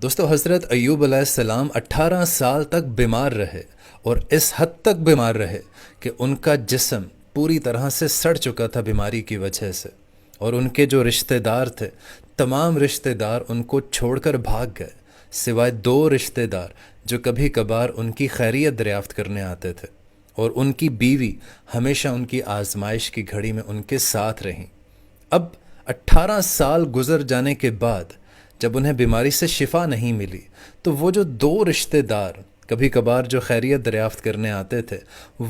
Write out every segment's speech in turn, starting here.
دوستو حضرت ایوب علیہ السلام 18 سال تک بیمار رہے، اور اس حد تک بیمار رہے کہ ان کا جسم پوری طرح سے سڑ چکا تھا بیماری کی وجہ سے، اور ان کے جو رشتہ دار تھے تمام رشتہ دار ان کو چھوڑ کر بھاگ گئے، سوائے 2 رشتہ دار جو کبھی کبھار ان کی خیریت دریافت کرنے آتے تھے، اور ان کی بیوی ہمیشہ ان کی آزمائش کی گھڑی میں ان کے ساتھ رہیں۔ اب 18 سال گزر جانے کے بعد جب انہیں بیماری سے شفا نہیں ملی تو وہ جو 2 رشتہ دار کبھی کبھار جو خیریت دریافت کرنے آتے تھے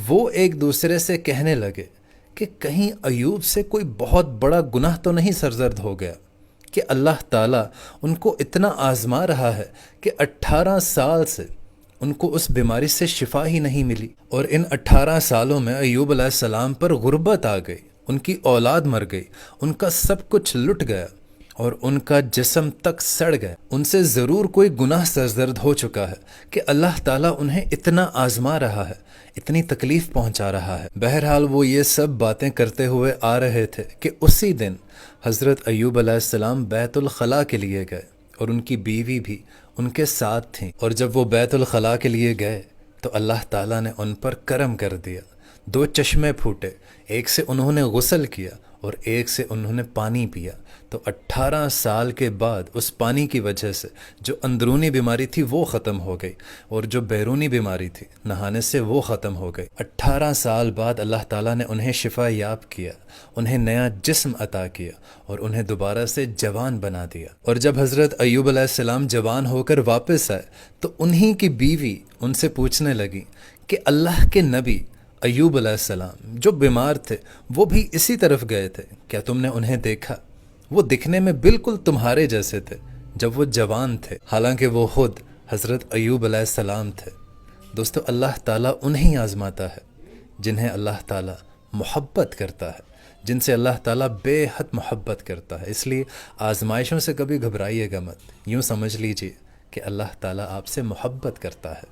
وہ ایک دوسرے سے کہنے لگے کہ کہیں ایوب سے کوئی بہت بڑا گناہ تو نہیں سرزد ہو گیا کہ اللہ تعالیٰ ان کو اتنا آزما رہا ہے کہ 18 سال سے ان کو اس بیماری سے شفا ہی نہیں ملی، اور ان 18 سالوں میں ایوب علیہ السلام پر غربت آ گئی، ان کی اولاد مر گئی، ان کا سب کچھ لٹ گیا اور ان کا جسم تک سڑ گیا۔ ان سے ضرور کوئی گناہ سرزد ہو چکا ہے کہ اللہ تعالیٰ انہیں اتنا آزما رہا ہے، اتنی تکلیف پہنچا رہا ہے۔ بہرحال وہ یہ سب باتیں کرتے ہوئے آ رہے تھے کہ اسی دن حضرت ایوب علیہ السلام بیت الخلاء کے لیے گئے، اور ان کی بیوی بھی ان کے ساتھ تھیں، اور جب وہ بیت الخلاء کے لیے گئے تو اللہ تعالیٰ نے ان پر کرم کر دیا۔ 2 چشمے پھوٹے، ایک سے انہوں نے غسل کیا اور ایک سے انہوں نے پانی پیا، تو 18 سال کے بعد اس پانی کی وجہ سے جو اندرونی بیماری تھی وہ ختم ہو گئی، اور جو بیرونی بیماری تھی نہانے سے وہ ختم ہو گئی۔ 18 سال بعد اللہ تعالیٰ نے انہیں شفا یاب کیا، انہیں نیا جسم عطا کیا اور انہیں دوبارہ سے جوان بنا دیا۔ اور جب حضرت ایوب علیہ السلام جوان ہو کر واپس آئے تو انہی کی بیوی ان سے پوچھنے لگی کہ اللہ کے نبی ایوب علیہ السلام جو بیمار تھے وہ بھی اسی طرف گئے تھے، کیا تم نے انہیں دیکھا؟ وہ دکھنے میں بالکل تمہارے جیسے تھے جب وہ جوان تھے، حالانکہ وہ خود حضرت ایوب علیہ السلام تھے۔ دوستو اللہ تعالیٰ انہیں آزماتا ہے جنہیں اللہ تعالیٰ محبت کرتا ہے، جن سے اللہ تعالیٰ بے حد محبت کرتا ہے۔ اس لیے آزمائشوں سے کبھی گھبرائیے گا مت، یوں سمجھ لیجئے کہ اللہ تعالیٰ آپ سے محبت کرتا ہے۔